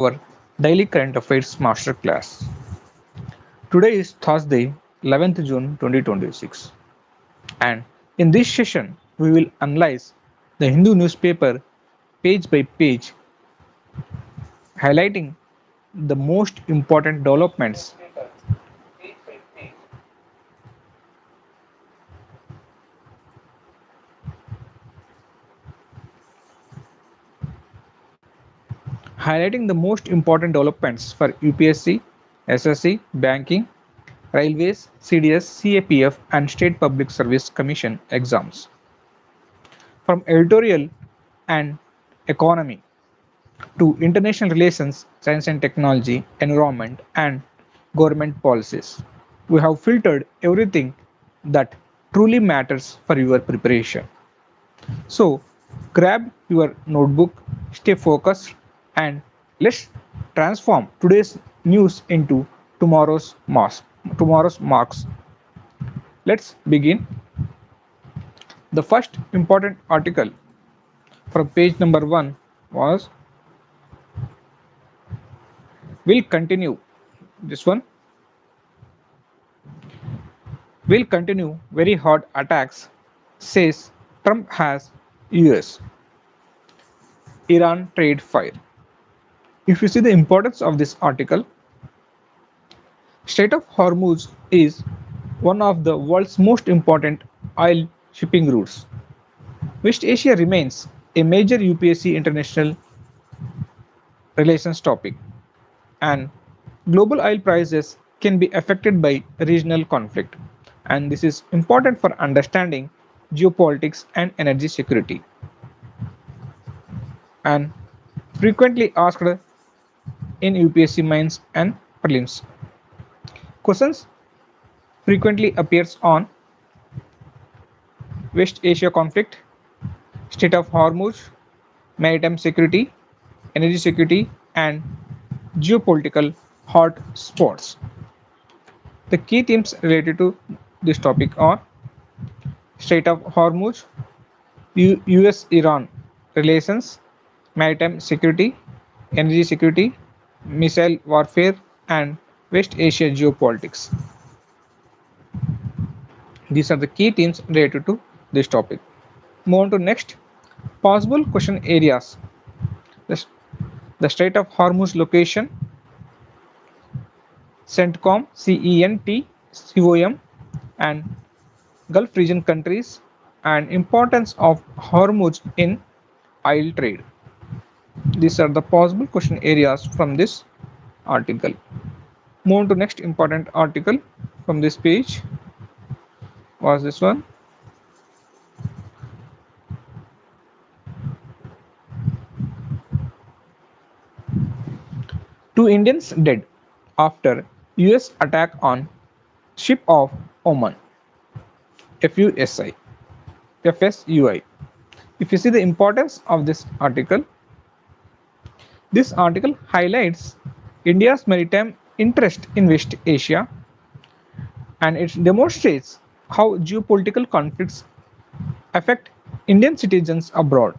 our daily current affairs masterclass. Today is Thursday, 11th June 2026, and in this session, we will analyze the Hindu newspaper page by page, highlighting the most important developments. Highlighting the most important developments for UPSC, SSC, banking, railways, CDS, CAPF, and State Public Service Commission exams. From editorial and economy to international relations, science and technology, environment, and government policies, we have filtered everything that truly matters for your preparation. So, grab your notebook, stay focused, and let's transform today's news into tomorrow's marks. Let's begin. The first important article from page number 1 was will continue this one will continue very hard attacks, says Trump has US Iran trade fire. If you see the importance of this article, Strait of Hormuz is one of the world's most important oil shipping routes. West Asia remains a major UPSC international relations topic, and global oil prices can be affected by regional conflict. And this is important for understanding geopolitics and energy security. And frequently asked in UPSC mains and prelims. Questions frequently appears on West Asia conflict, Strait of Hormuz, maritime security, energy security, and geopolitical hot spots. The key themes related to this topic are Strait of Hormuz, US-Iran relations, maritime security, energy security, missile warfare, and West Asia geopolitics. These are the key themes related to this topic. Move on to next. Possible question areas. The Strait of Hormuz location, CENTCOM, and Gulf region countries, and importance of Hormuz in oil trade. These are the possible question areas from this article. Move on to next important article from this page was this one. Two Indians dead after US attack on ship of Oman. FUSI. FSUI. If you see the importance of this article highlights India's maritime interest in West Asia, and it demonstrates how geopolitical conflicts affect Indian citizens abroad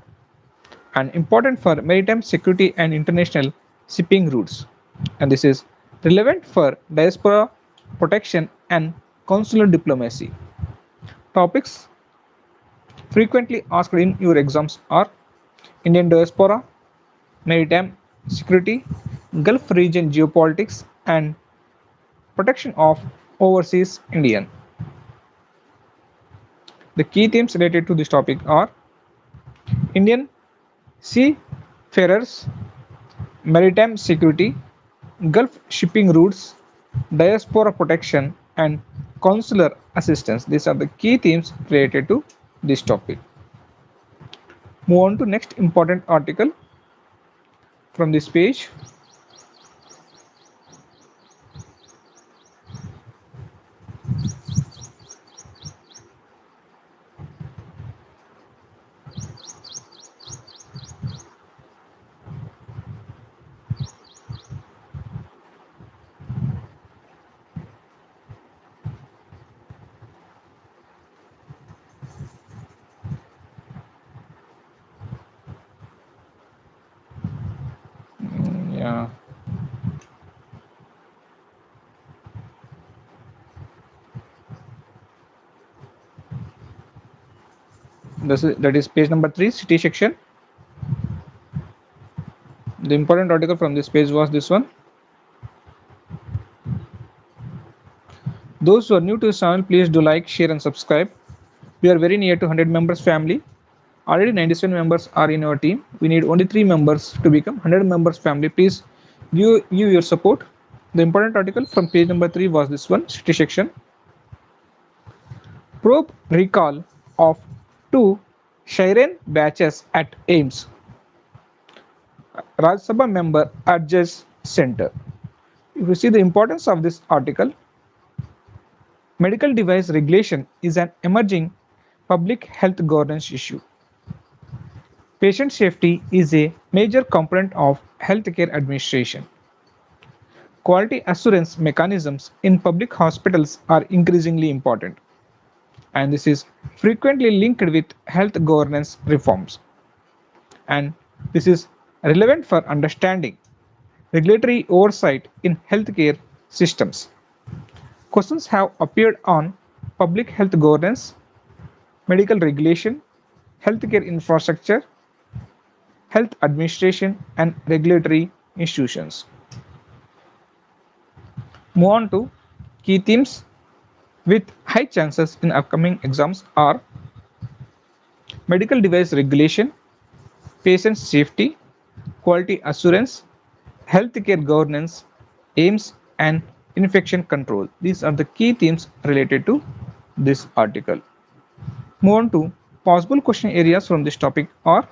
and important for maritime security and international shipping routes. And this is relevant for diaspora protection and consular diplomacy. Topics frequently asked in your exams are Indian diaspora, maritime security, Gulf region geopolitics, and protection of overseas Indian. The key themes related to this topic are Indian seafarers, maritime security, Gulf shipping routes, diaspora protection, and consular assistance. These are the key themes related to this topic. Move on to next important article from this page. Yeah. That is page number 3, city section. The important article from this page was this one. Those who are new to the channel, please do like, share and subscribe. We are very near to 100 members family. Already 97 members are in our team. We need only 3 members to become 100 members family. Please give your support. The important article from page number 3 was this one, city section. Probe recall of 2 Shireen batches at AIMS. Rajya Sabha member urges center. If you see the importance of this article, medical device regulation is an emerging public health governance issue. Patient safety is a major component of healthcare administration. Quality assurance mechanisms in public hospitals are increasingly important, and this is frequently linked with health governance reforms. And this is relevant for understanding regulatory oversight in healthcare systems. Questions have appeared on public health governance, medical regulation, healthcare infrastructure, health administration, and regulatory institutions. Move on to key themes with high chances in upcoming exams are medical device regulation, patient safety, quality assurance, healthcare governance, aims, and infection control. These are the key themes related to this article. Move on to possible question areas from this topic are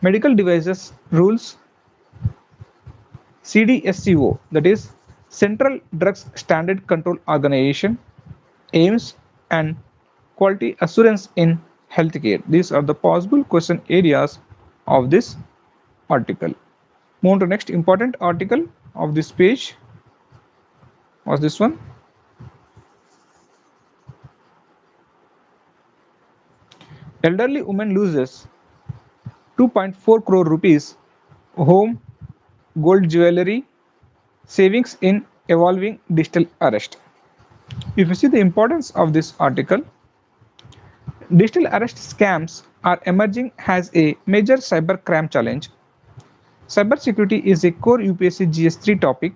medical devices rules, CDSCO, that is Central Drugs Standard Control Organization, aims, and quality assurance in healthcare. These are the possible question areas of this article. Move on to next important article of this page was this one. Elderly woman loses 2.4 crore rupees home, gold jewelry, savings in evolving digital arrest. If you see the importance of this article, digital arrest scams are emerging as a major cybercrime challenge. Cybersecurity is a core UPSC GS3 topic,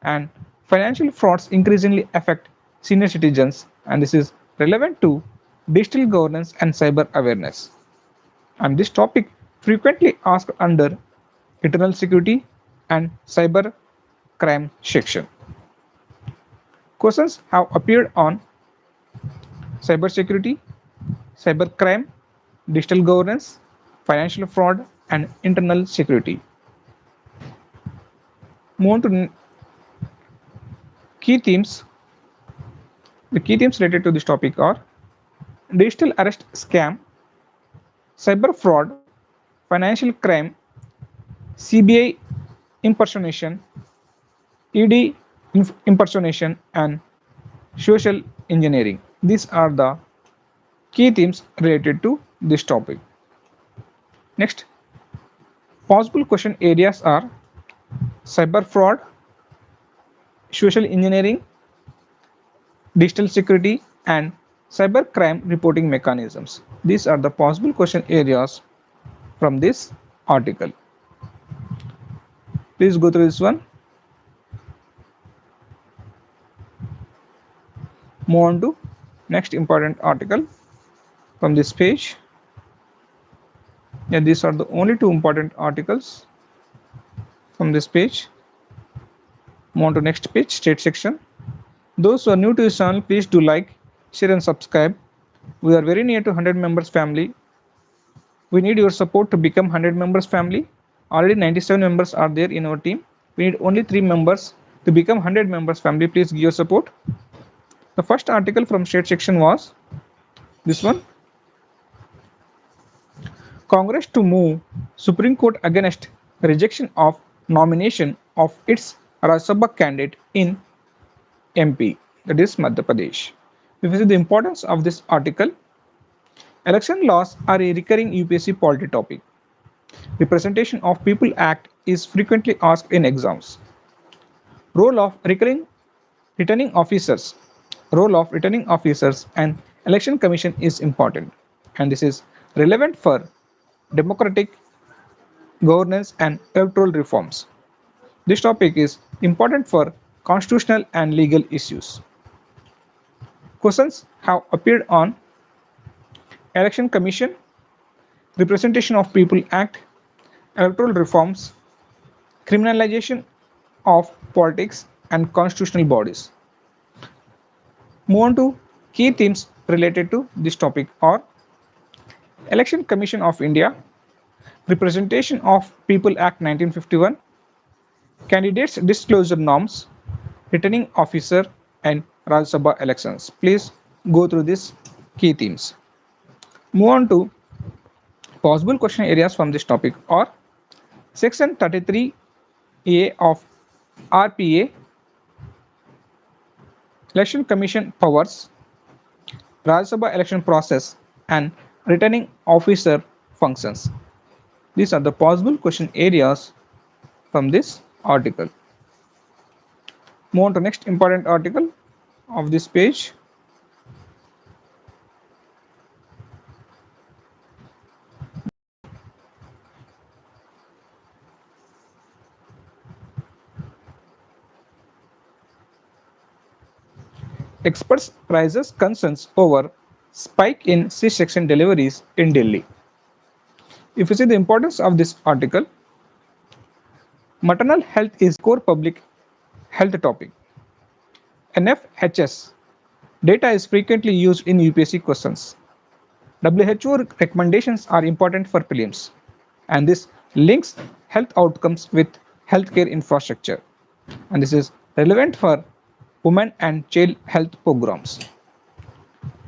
and financial frauds increasingly affect senior citizens, and this is relevant to digital governance and cyber awareness. And this topic frequently asked under internal security and cyber crime section. Questions have appeared on cybersecurity, cybercrime, digital governance, financial fraud, and internal security. Move on to key themes. The key themes related to this topic are digital arrest scam, cyber fraud, financial crime, CBI impersonation, ED impersonation, and social engineering. These are the key themes related to this topic. Next, possible question areas are cyber fraud, social engineering, digital security, and cyber crime reporting mechanisms. These are the possible question areas from this article. Please go through this one. Move on to next important article from this page. Yeah, these are the only 2 important articles from this page. Move on to next page, state section. Those who are new to this channel, please do like, share and subscribe. We are very near to 100 members family. We need your support to become 100 members family. Already 97 members are there in our team. We need only 3 members to become 100 members family. Please give your support. The first article from state section was this one. Congress to move Supreme Court against rejection of nomination of its Rajya Sabha candidate in MP, that is Madhya Pradesh. If you see the importance of this article, election laws are a recurring UPSC polity topic. Representation of People Act is frequently asked in exams. Role of returning officers and election commission is important. and this is relevant for democratic governance and electoral reforms. This topic is important for constitutional and legal issues. Questions have appeared on Election Commission, Representation of People Act, electoral reforms, criminalization of politics and constitutional bodies. Move on to key themes related to this topic are Election Commission of India, Representation of People Act 1951, Candidates Disclosure Norms, Returning Officer and Rajya Sabha elections. Please go through these key themes. Move on to possible question areas from this topic are Section 33A of RPA, Election Commission powers, Rajya Sabha election process and returning officer functions. These are the possible question areas from this article. Move on to next important article of this page. Experts raises concerns over spike in C-section deliveries in Delhi. If you see the importance of this article, maternal health is core public health topic. NFHS data is frequently used in UPSC questions. WHO recommendations are important for prelims, and this links health outcomes with healthcare infrastructure, and this is relevant for women and child health programs.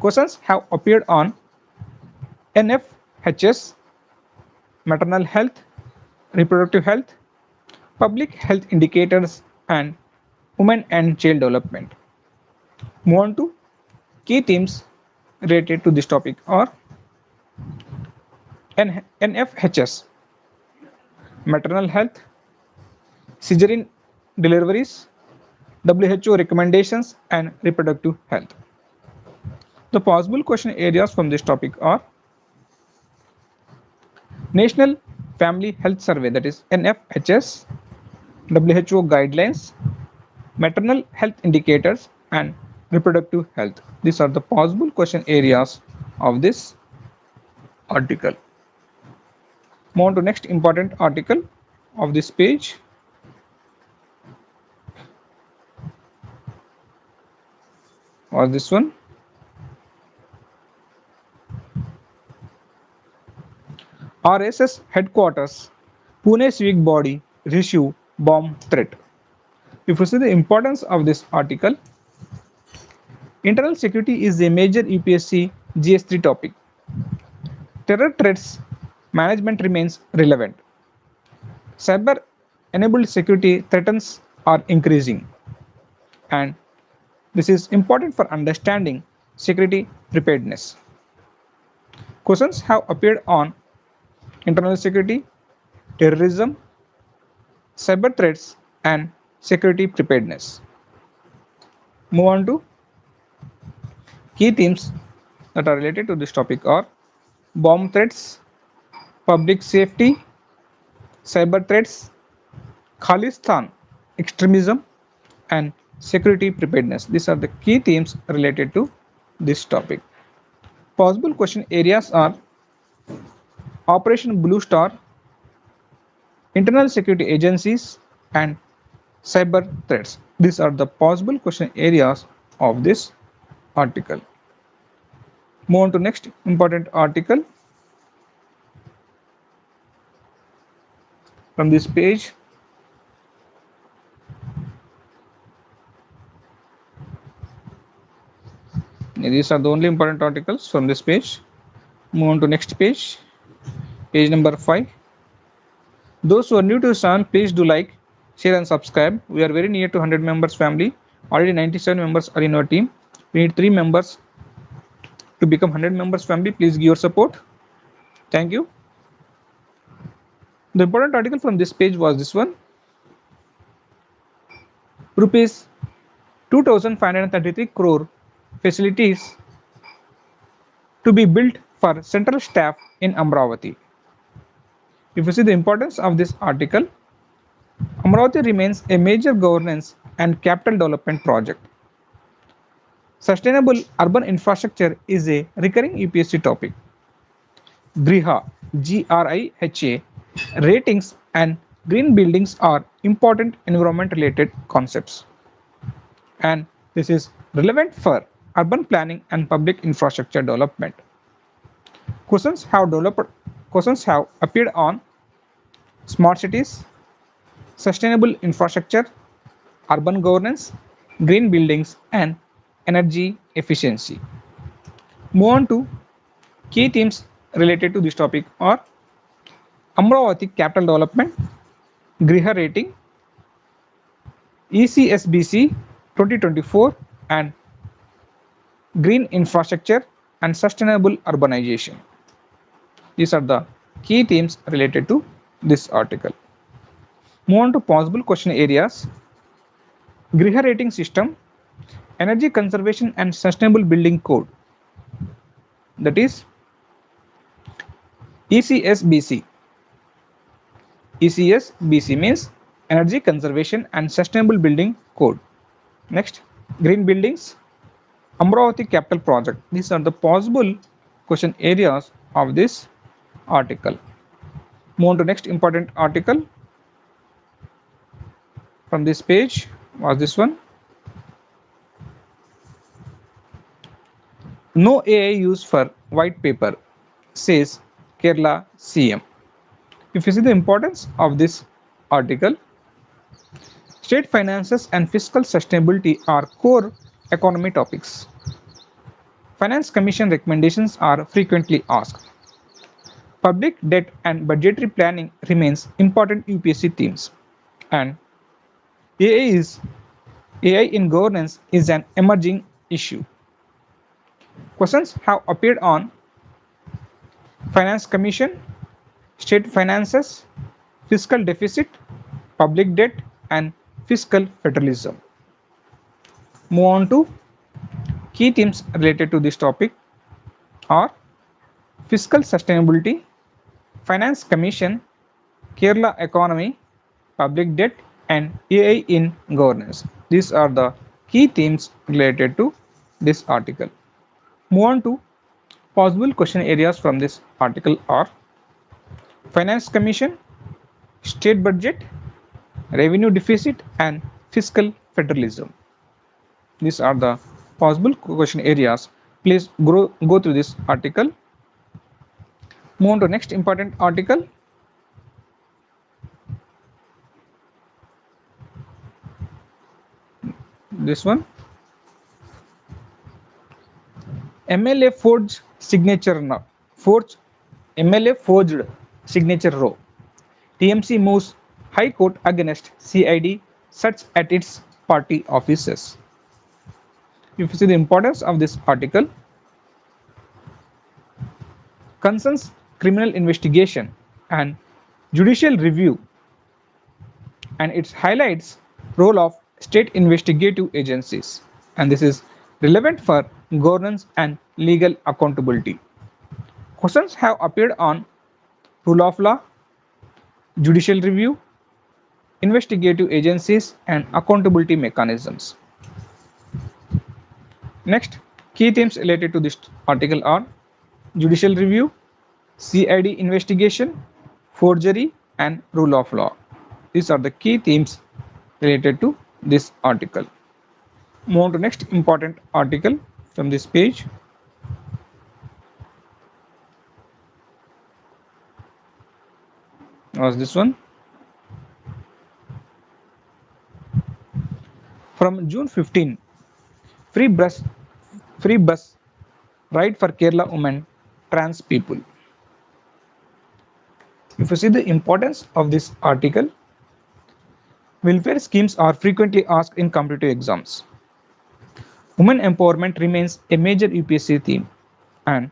Questions have appeared on NFHS, maternal health, reproductive health, public health indicators, and women and child development. Move on to key themes related to this topic are NFHS, maternal health, cesarean deliveries, WHO recommendations, and reproductive health. The possible question areas from this topic are National Family Health Survey, that is NFHS, WHO guidelines, maternal health indicators, and reproductive health. These are the possible question areas of this article. Move on to next important article of this page. Or this one. RSS headquarters, Pune civic body receive bomb threat. If you see the importance of this article, internal security is a major UPSC GS3 topic. Terror threats management remains relevant. Cyber enabled security threats are increasing, and this is important for understanding security preparedness. Questions have appeared on internal security, terrorism, cyber threats, and security preparedness. Move on to key themes that are related to this topic are bomb threats, public safety, cyber threats, Khalistan extremism, and security preparedness. These are the key themes related to this topic. Possible question areas are Operation Blue Star, internal security agencies, and cyber threats. These are the possible question areas of this article. Move on to next important article from this page. These are the only important articles from this page. Move on to next page, page number 5. Those who are new to the channel, please do like, share and subscribe. We are very near to 100 members family. Already 97 members are in our team. We need 3 members to become 100 members family. Please give your support. Thank you. The important article from this page was this one. Rupees 2,533 crore facilities to be built for central staff in Amravati. If you see the importance of this article, Amravati remains a major governance and capital development project. Sustainable urban infrastructure is a recurring UPSC topic. GRIHA, GRIHA ratings and green buildings are important environment related concepts. And this is relevant for urban planning and public infrastructure development. Questions have appeared on smart cities, sustainable infrastructure, urban governance, green buildings, and energy efficiency. Move on to key themes related to this topic are Amravati capital development, Griha rating, ECSBC 2024, and green infrastructure and sustainable urbanization. These are the key themes related to this article. Move on to possible question areas. Griha rating system, energy conservation and sustainable building code, that is ECSBC. ECSBC means energy conservation and sustainable building code. Next, green buildings, Amravati capital project. These are the possible question areas of this article. Move on to next important article from this page was this one. No AI used for white paper, says Kerala CM. If you see the importance of this article, state finances and fiscal sustainability are core economy topics. Finance Commission recommendations are frequently asked. Public debt and budgetary planning remains important UPSC themes. And AI in governance is an emerging issue. Questions have appeared on Finance Commission, state finances, fiscal deficit, public debt, and fiscal federalism. Move on to key themes related to this topic are fiscal sustainability, Finance Commission, Kerala economy, public debt, and AI in governance. These are the key themes related to this article. Move on to possible question areas from this article are Finance Commission, state budget, revenue deficit, and fiscal federalism. These are the possible question areas. Please go through this article. Move on to next important article. This one. MLA forged signature now. MLA forged signature row. TMC moves High Court against CID search at its party offices. If you see the importance of this article, concerns criminal investigation and judicial review, and it highlights role of state investigative agencies, and this is relevant for governance and legal accountability. Questions have appeared on rule of law, judicial review, investigative agencies, and accountability mechanisms. Next, key themes related to this article are judicial review, CID investigation, forgery, and rule of law. These are the key themes related to this article. Move on to next important article from this page. Was this one. From June 15, free bus ride for Kerala women, trans people. If you see the importance of this article, welfare schemes are frequently asked in competitive exams. Women empowerment remains a major UPSC theme, and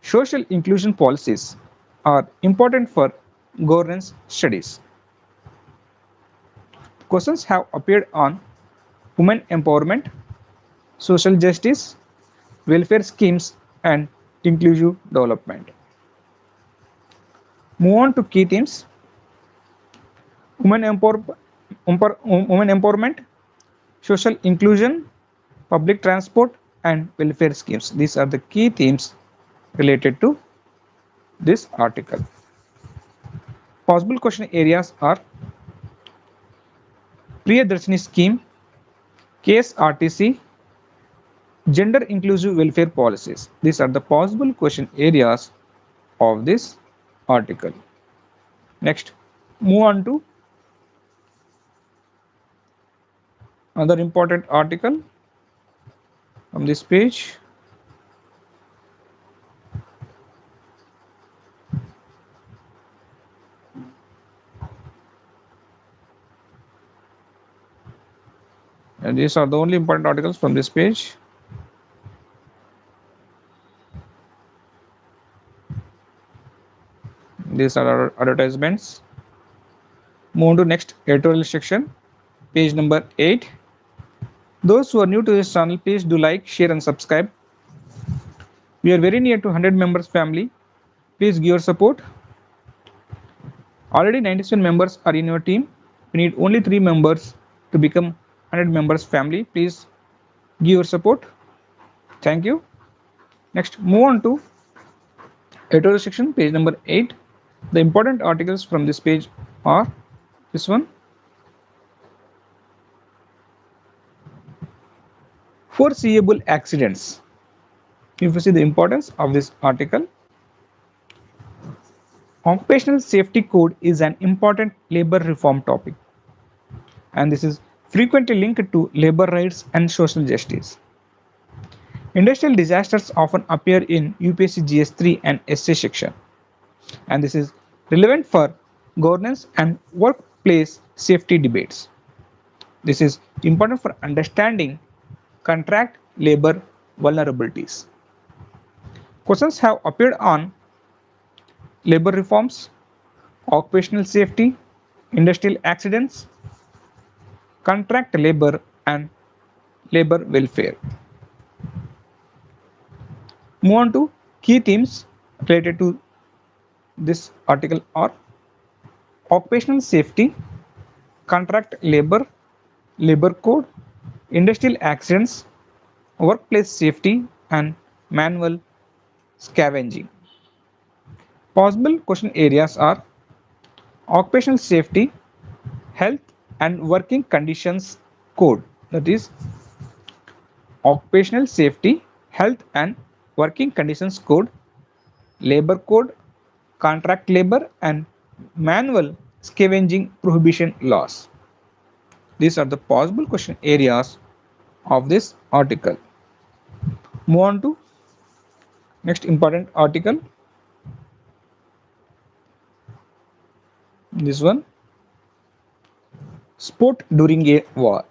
social inclusion policies are important for governance studies. Questions have appeared on women empowerment, social justice, welfare schemes, and inclusive development. Move on to key themes. Women empowerment, social inclusion, public transport, and welfare schemes. These are the key themes related to this article. Possible question areas are Priyadarshini scheme, KSRTC, gender inclusive welfare policies. These are the possible question areas of this article. Next, move on to another important article from this page. And these are the only important articles from this page. These are our advertisements. Move on to next editorial section, page number 8. Those who are new to this channel, please do like, share and subscribe. We are very near to 100 members family. Please give your support. Already 97 members are in your team. We need only 3 members to become 100 members family. Please give your support. Thank you. Next, move on to editorial section, page number 8. The important articles from this page are this one. Foreseeable accidents. If you see the importance of this article, occupational safety code is an important labor reform topic, and this is frequently linked to labor rights and social justice. Industrial disasters often appear in UPSC GS3 and SA section, and this is relevant for governance and workplace safety debates. This is important for understanding contract labor vulnerabilities. Questions have appeared on labor reforms, occupational safety, industrial accidents, contract labor, and labor welfare. Move on to key themes related to this article are occupational safety, contract labor, labor code, industrial accidents, workplace safety, and manual scavenging. Possible question areas are occupational safety, health and working conditions code, that is occupational safety, health and working conditions code, labor code, contract labor, and manual scavenging prohibition laws. These are the possible question areas of this article. Move on to next important article. This one, sport during a war.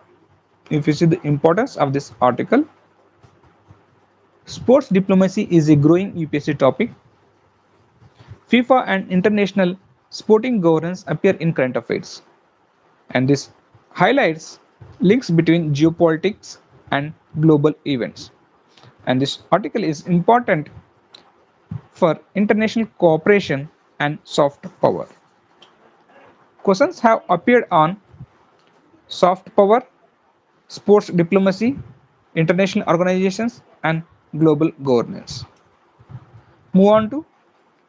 If you see the importance of this article, sports diplomacy is a growing UPSC topic. FIFA and international sporting governance appear in current affairs, and this highlights links between geopolitics and global events. And this article is important for international cooperation and soft power. Questions have appeared on soft power, sports diplomacy, international organizations, and global governance. Move on to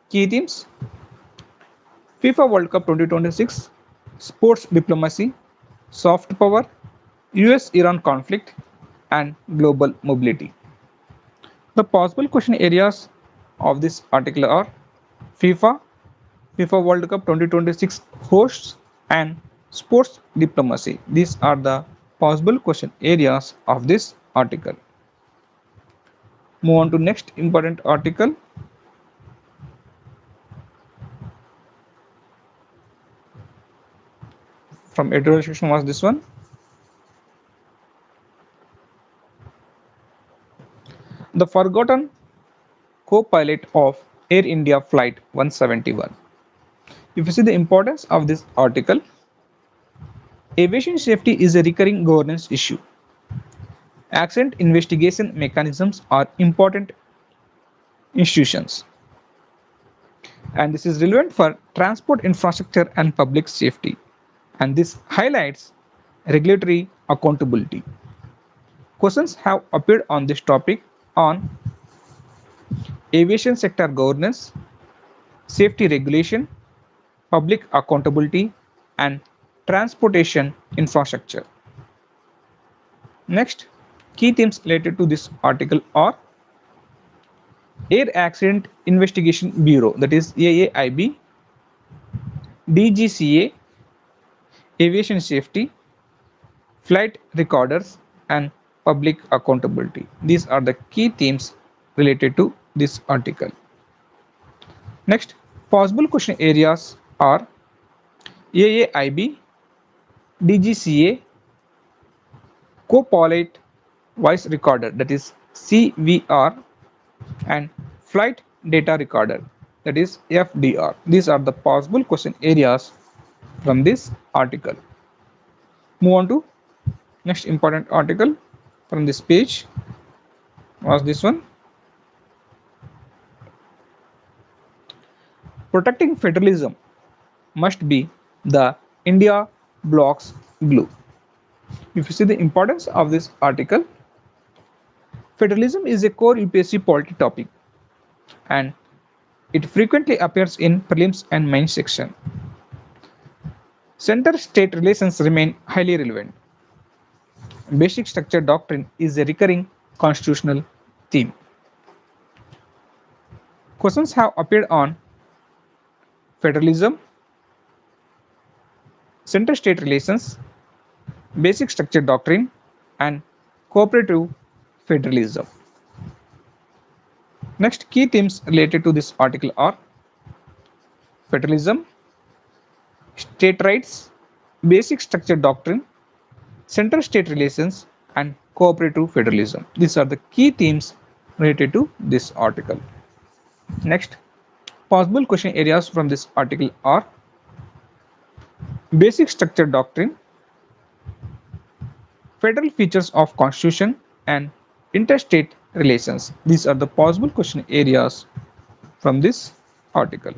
key themes. FIFA World Cup 2026, sports diplomacy, soft power, US-Iran conflict, and global mobility. The possible question areas of this article are FIFA, FIFA World Cup 2026 hosts, and sports diplomacy. These are the possible question areas of this article. Move on to next important article. From editorial section was this one. The forgotten co-pilot of Air India Flight 171. If you see the importance of this article, aviation safety is a recurring governance issue. Accident investigation mechanisms are important institutions. And this is relevant for transport infrastructure and public safety. And this highlights regulatory accountability. Questions have appeared on this topic on aviation sector governance, safety regulation, public accountability, and transportation infrastructure. Next, key themes related to this article are Air Accident Investigation Bureau, that is AAIB, DGCA, aviation safety, flight recorders, and public accountability. These are the key themes related to this article. Next, possible question areas are AAIB, DGCA, co-pilot voice recorder, that is CVR, and flight data recorder, that is FDR. These are the possible question areas from this article. Move on to next important article from this page was this one. Protecting federalism must be the India bloc's glue. If you see the importance of this article, federalism is a core UPSC polity topic and it frequently appears in prelims and main section. Center-state relations remain highly relevant. Basic structure doctrine is a recurring constitutional theme. Questions have appeared on federalism, center-state relations, basic structure doctrine, and cooperative federalism. Next, key themes related to this article are federalism, state rights, basic structure doctrine, center-state relations, and cooperative federalism. These are the key themes related to this article. Next, possible question areas from this article are basic structure doctrine, federal features of constitution, and interstate relations. These are the possible question areas from this article.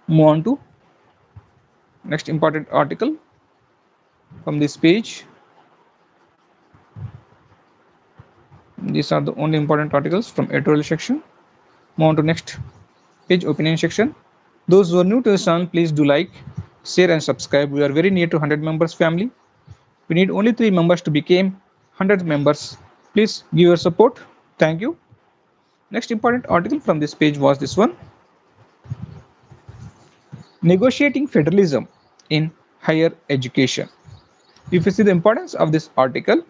Move on to next important article from this page. These are the only important articles from editorial section. Move on to next page, opinion section. Those who are new to the channel, please do like, share and subscribe. We are very near to 100 members family. We need only 3 members to become 100 members. Please give your support. Thank you. Next important article from this page was this one. Negotiating federalism in higher education. If you see the importance of this article,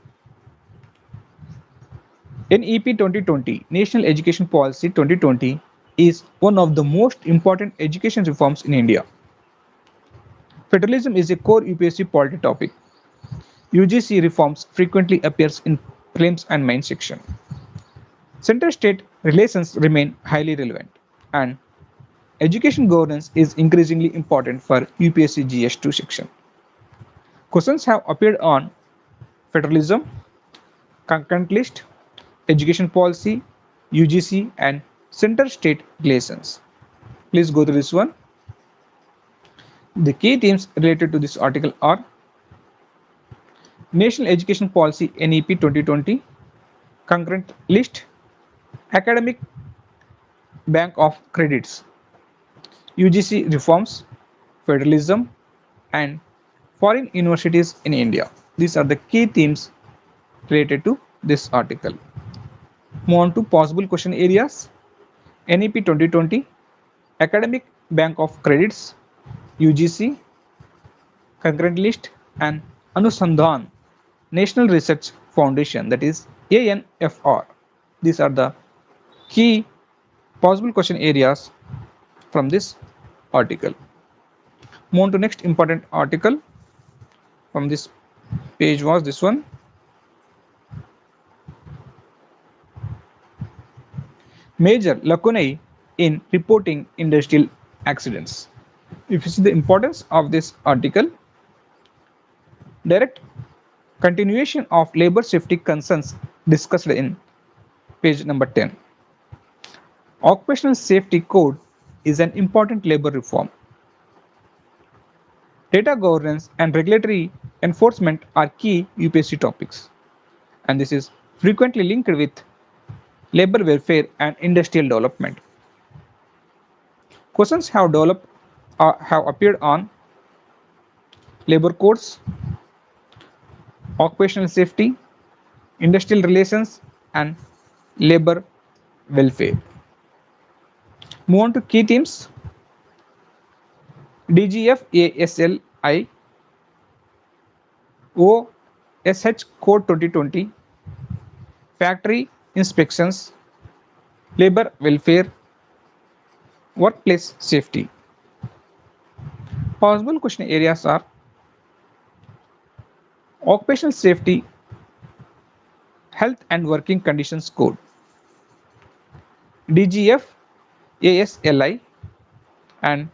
NEP 2020, National Education Policy 2020, is one of the most important education reforms in India. Federalism is a core UPSC polity topic. UGC reforms frequently appears in prelims and main section. Center-state relations remain highly relevant, and education governance is increasingly important for UPSC GS2 section. Questions have appeared on federalism, concurrent list, education policy, UGC, and center-state relations. Please go through this one. The key themes related to this article are National Education Policy NEP 2020, concurrent list, academic bank of credits, UGC reforms, federalism, and foreign universities in India. These are the key themes related to this article. Move on to possible question areas. NEP 2020, academic bank of credits, UGC, concurrent list, and Anusandhan, National Research Foundation, that is ANFR. These are the key possible question areas from this article. Move on to next important article from this page was this one. Major lacunae in reporting industrial accidents. If you see the importance of this article, direct continuation of labor safety concerns discussed in Page number 10. Occupational Safety Code is an important labor reform. Data governance and regulatory enforcement are key UPSC topics, and this is frequently linked with labor welfare and industrial development. Questions have appeared on labor codes, occupational safety, industrial relations, and labor welfare. Move on to key themes. DGF ASLI OSH Code 2020, factory inspections, labor welfare, workplace safety. Possible question areas are occupational safety, health and working conditions code, DGF ASLI, and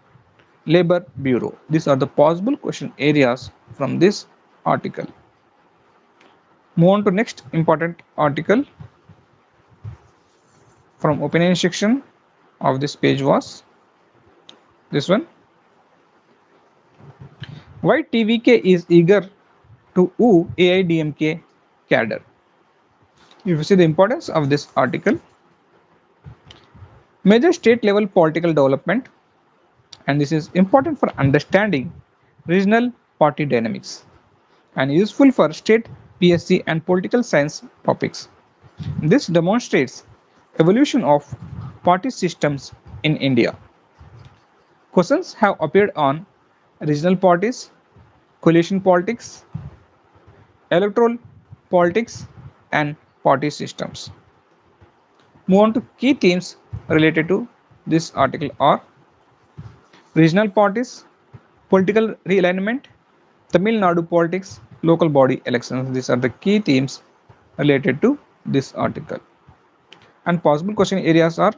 labor bureau. These are the possible question areas from this article. Move on to next important article from opinion section of this page was this one. Why TVK is eager to woo AIDMK cadre? If you see the importance of this article, major state level political development, and this is important for understanding regional party dynamics and useful for state PSC and political science topics. This demonstrates evolution of party systems in India. Questions have appeared on regional parties, coalition politics, electoral politics, and party systems. Move on to key themes related to this article are regional parties, political realignment, Tamil Nadu politics, local body elections. These are the key themes related to this article. And possible question areas are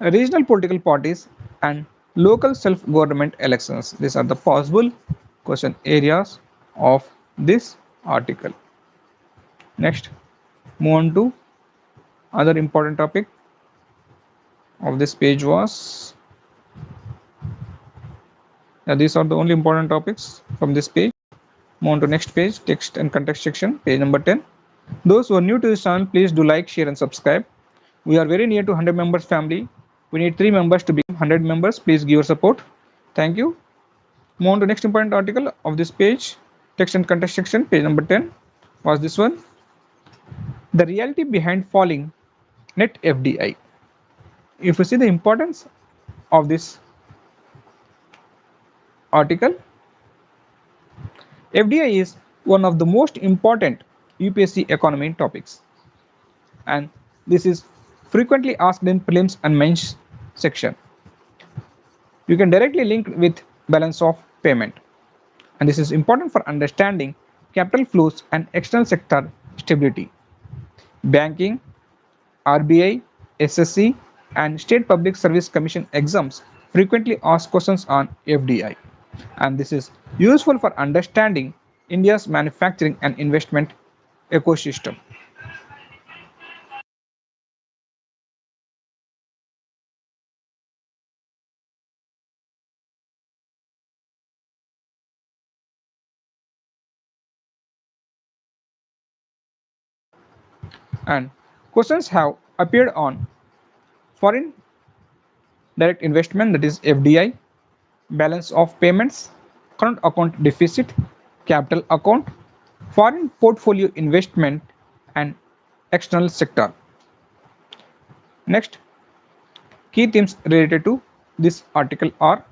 regional political parties and local self-government elections. These are the possible question areas of this article. Next, move on to other important topic of this page was these are the only important topics from this page. Move on to next page, text and context section, page number 10. Those who are new to this channel, please do like, share and subscribe. We are very near to 100 members family. We need 3 members to become 100 members. Please give your support. Thank you. Move on to next important article of this page, text and context section, page number 10 was this one. The reality behind falling net FDI. If you see the importance of this article, FDI is one of the most important UPSC economy topics, and this is frequently asked in prelims and mains section. You can directly link with balance of payment, and this is important for understanding capital flows and external sector stability. Banking, RBI, SSC, and State Public Service Commission exams frequently ask questions on FDI, and this is useful for understanding India's manufacturing and investment ecosystem. And questions have appeared on foreign direct investment, that is FDI, balance of payments, current account deficit, capital account, foreign portfolio investment, and external sector. Next, key themes related to this article are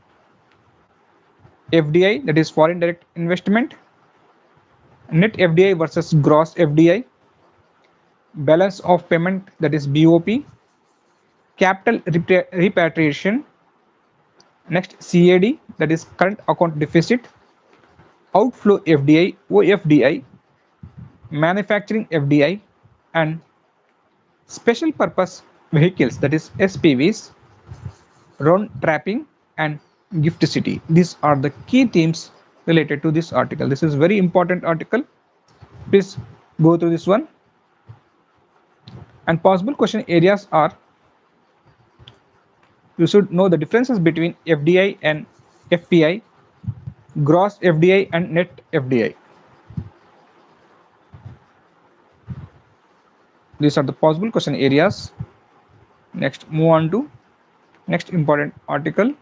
FDI, that is foreign direct investment, net FDI versus gross FDI, balance of payment, that is BOP, capital repatriation, next CAD, that is current account deficit, outflow FDI, OFDI, manufacturing FDI, and special purpose vehicles, that is SPVs, round trapping, and gift city. These are the key themes related to this article. This is very important article. Please go through this one. And possible question areas are: you should know the differences between FDI and FPI, gross FDI and net FDI. These are the possible question areas. Next, move on to next important article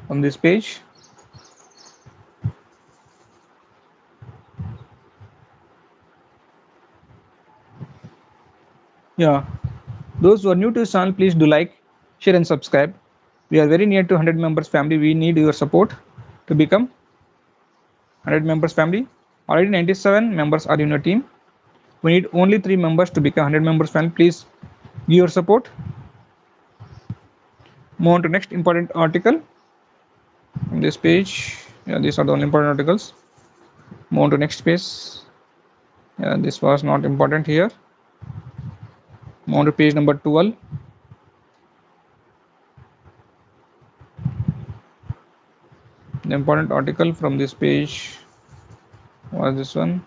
on this page. Yeah, those who are new to this channel, please do like, share and subscribe. We are very near to 100 members family. We need your support to become 100 members family. Already 97 members are in your team. We need only 3 members to become 100 members family. Please give your support. Move on to next important article on this page. Yeah, these are the only important articles. Move on to next page. Yeah, this was not important here. Move on to page number 12. The important article from this page was this one.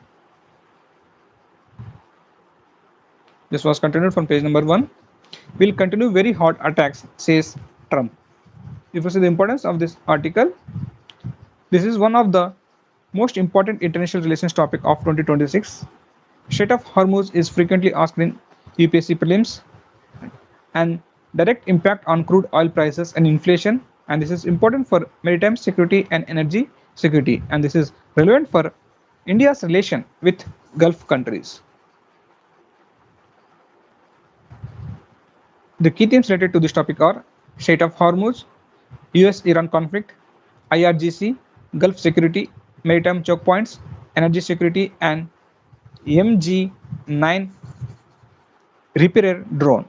This was continued from page number 1. Will continue very hot attacks, says Trump. If you see the importance of this article, this is one of the most important international relations topic of 2026. Strait of Hormuz is frequently asked in UPSC Prelims, and direct impact on crude oil prices and inflation, and this is important for maritime security and energy security, and this is relevant for India's relation with Gulf countries. The key themes related to this topic are Strait of Hormuz, US-Iran conflict, IRGC, Gulf security, maritime choke points, energy security, and MG9 repairer drone.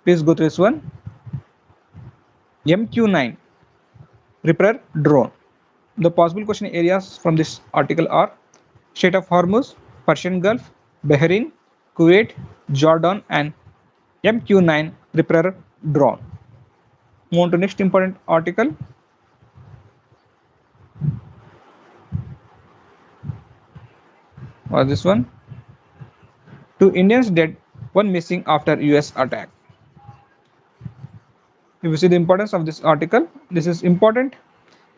Please go through this one. MQ9 repairer drone. The possible question areas from this article are Strait of Hormuz, Persian Gulf, Bahrain, Kuwait, Jordan, and MQ9 repairer drone. Move on to next important article. Was this one? 2 Indians dead, 1 missing after US attack. If you see the importance of this article, this is important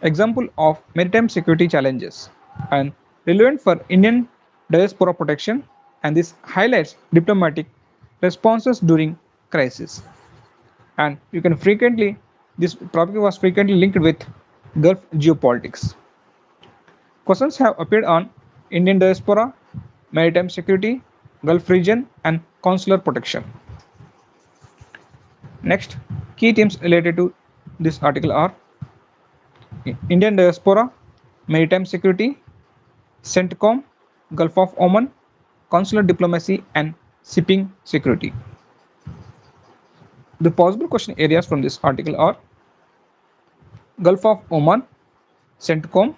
example of maritime security challenges and relevant for Indian diaspora protection, and this highlights diplomatic responses during crisis. And you can frequently, this topic was frequently linked with Gulf geopolitics. Questions have appeared on Indian diaspora, maritime security, Gulf region, and consular protection. Next, key themes related to this article are Indian diaspora, maritime security, CENTCOM, Gulf of Oman, consular diplomacy, and shipping security. The possible question areas from this article are Gulf of Oman, CENTCOM,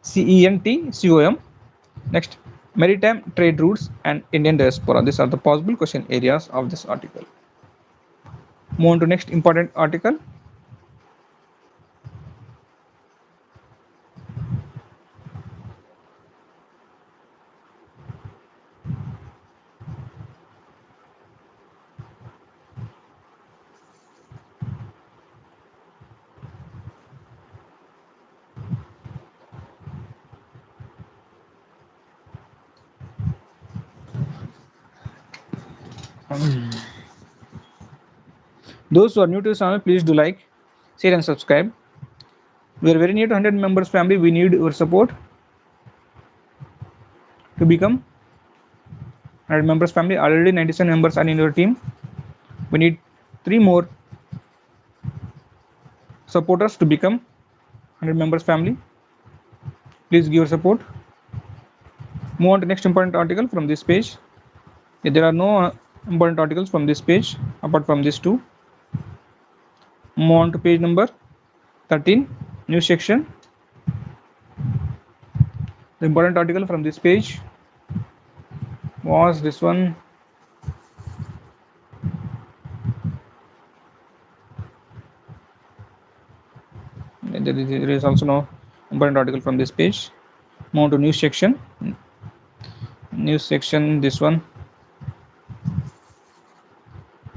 CENTCOM. Next, maritime trade routes and Indian diaspora. These are the possible question areas of this article. Move on to next important article. Those who are new to this channel, please do like, share and subscribe. We are very near to 100 members family. We need your support to become 100 members family. Already 97 members are in your team. We need 3 more supporters to become 100 members family. Please give your support. Move on to next important article from this page. There are no important articles from this page apart from these 2. Move on to page number 13, news section. The important article from this page was this one. There is also no important article from this page. Move on to news section. News section, this one.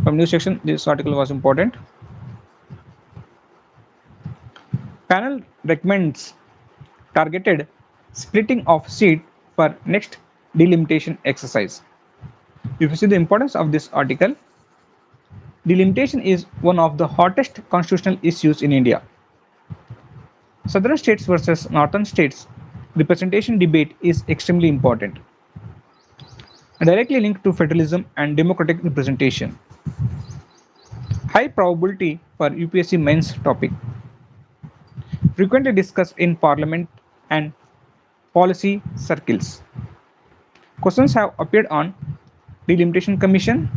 From news section, this article was important. Panel recommends targeted splitting of seat for next delimitation exercise. If you see the importance of this article, delimitation is one of the hottest constitutional issues in India. Southern states versus northern states representation debate is extremely important, directly linked to federalism and democratic representation. High probability for UPSC mains topic, frequently discussed in parliament and policy circles. Questions have appeared on delimitation commission,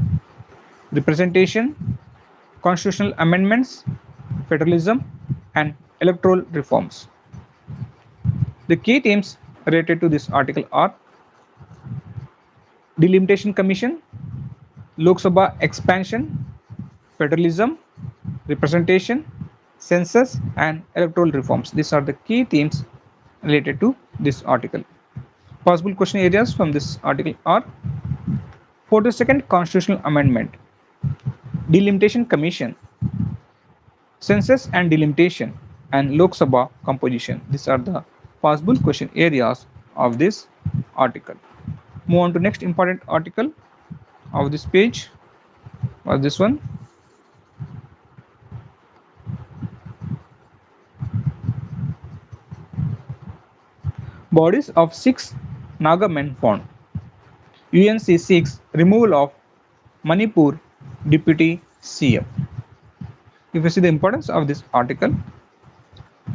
representation, constitutional amendments, federalism, and electoral reforms. The key themes related to this article are delimitation commission, Lok Sabha expansion, federalism, representation, census, and electoral reforms. These are the key themes related to this article. Possible question areas from this article are 42nd Constitutional Amendment, Delimitation Commission, Census and Delimitation, and Lok Sabha composition. These are the possible question areas of this article. Move on to next important article of this page was this one. Bodies of 6 Naga men found. UNC seeks removal of Manipur Deputy CM. If you see the importance of this article,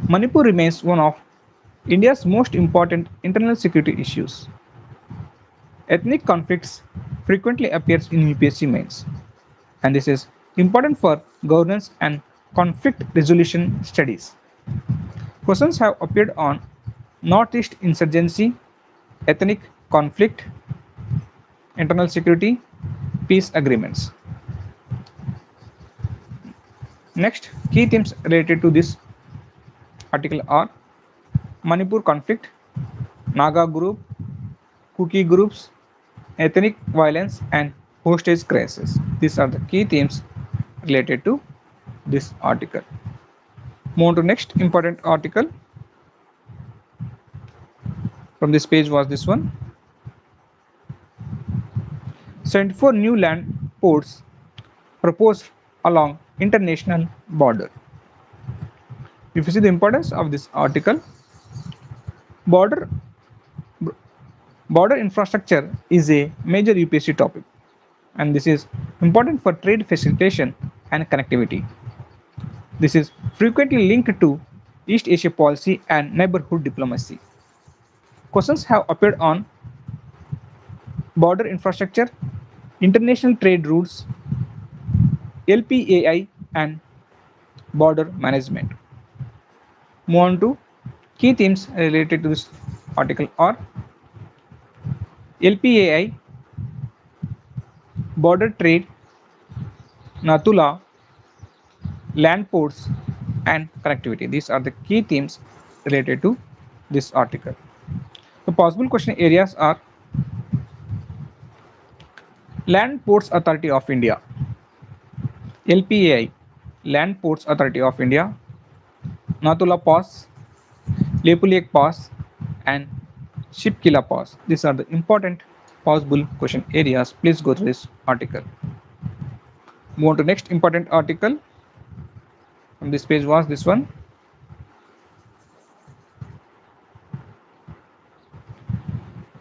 Manipur remains one of India's most important internal security issues. Ethnic conflicts frequently appears in UPSC mains, and this is important for governance and conflict resolution studies. Questions have appeared on Northeast insurgency, ethnic conflict, internal security, peace agreements. Next, key themes related to this article are Manipur conflict, Naga group, Kuki groups, ethnic violence, and hostage crisis. These are the key themes related to this article. Move on to next important article from this page was this one. 74 new land ports proposed along international border. If you see the importance of this article, border infrastructure is a major UPSC topic, and this is important for trade facilitation and connectivity. This is frequently linked to East Asia policy and neighborhood diplomacy. Questions have appeared on border infrastructure, international trade routes, LPAI, and border management. Move on to key themes related to this article are LPAI, border trade, Natula, land ports, and connectivity. These are the key themes related to this article. The possible question areas are Land Ports Authority of India, LPAI, Land Ports Authority of India, Natula Pass, Lepulek Pass, and Shipkila Pass. These are the important possible question areas. Please go through this article. Move on to next important article from this page was this one.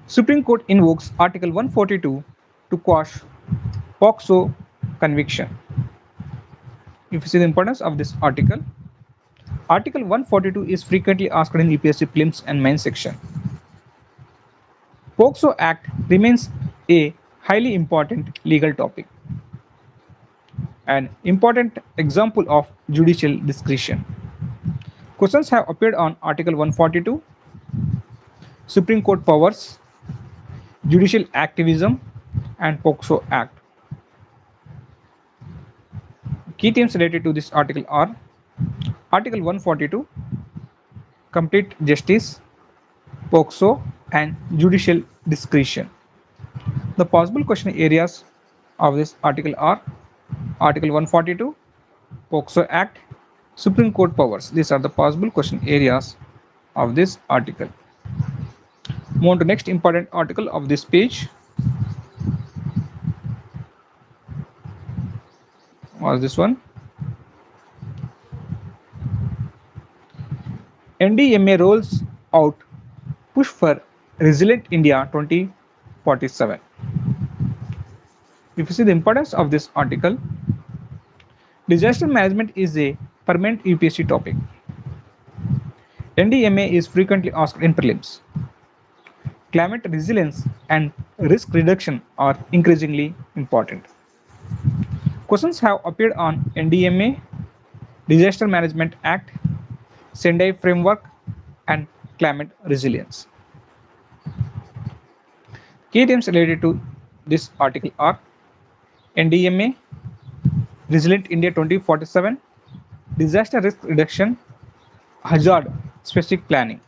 Supreme Court invokes Article 142 to quash POCSO conviction. If you see the importance of this article, Article 142 is frequently asked in UPSC Prelims and Main section. POCSO Act remains a highly important legal topic, an important example of judicial discretion. Questions have appeared on Article 142, Supreme Court powers, judicial activism, and POCSO Act. Key themes related to this article are Article 142, complete justice, POCSO, and judicial discretion. The possible question areas of this article are Article 142, POCSO Act, Supreme Court powers. These are the possible question areas of this article. Move on to next important article of this page. Was this one? NDMA rolls out push for Resilient India 2047. If you see the importance of this article, disaster management is a permanent UPSC topic. NDMA is frequently asked in prelims. Climate resilience and risk reduction are increasingly important. Questions have appeared on NDMA, Disaster Management Act, Sendai Framework, and climate resilience. Key themes related to this article are NDMA, Resilient India 2047, disaster risk reduction, hazard specific planning.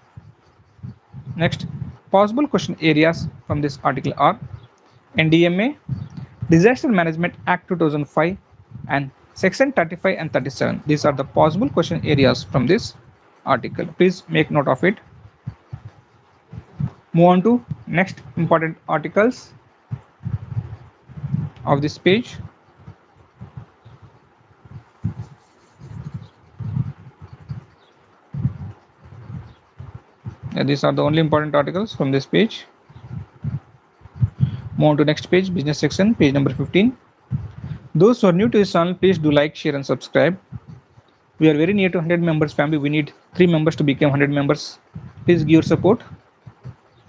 Next, possible question areas from this article are NDMA, Disaster Management Act 2005, and Section 35 and 37. These are the possible question areas from this article. Please make note of it. Move on to next important articles of this page. These are the only important articles from this page. Move on to next page, business section, page number 15. Those who are new to this channel, please do like, share, and subscribe. We are very near to 100 members family. We need 3 members to become 100 members. Please give your support.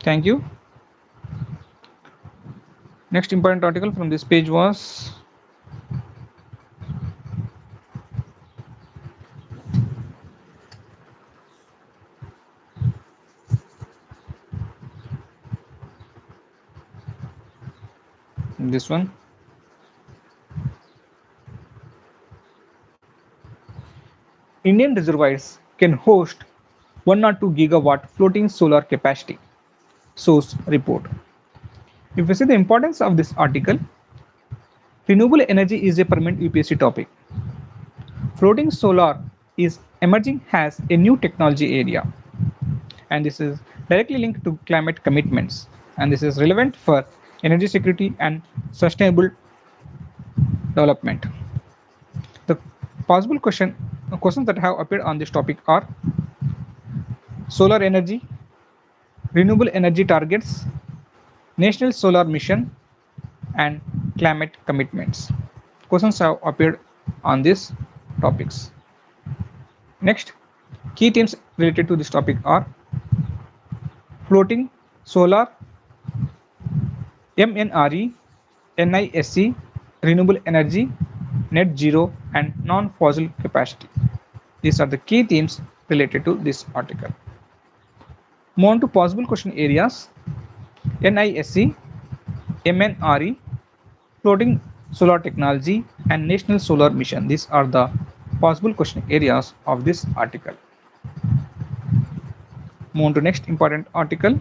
Thank you. Next important article from this page was this one. Indian reservoirs can host 102 gigawatt floating solar capacity. Source report. If we see the importance of this article, renewable energy is a permanent UPSC topic. Floating solar is emerging as a new technology area, and this is directly linked to climate commitments, and this is relevant for energy security and sustainable development. The possible questions that have appeared on this topic are solar energy, renewable energy targets, national solar mission, and climate commitments. Questions have appeared on these topics. Next, key themes related to this topic are floating solar, MNRE, NISC, renewable energy, net zero, and non-fossil capacity. These are the key themes related to this article. Move on to possible question areas. NISC, MNRE, floating solar technology, and national solar mission. These are the possible question areas of this article. Move on to next important article.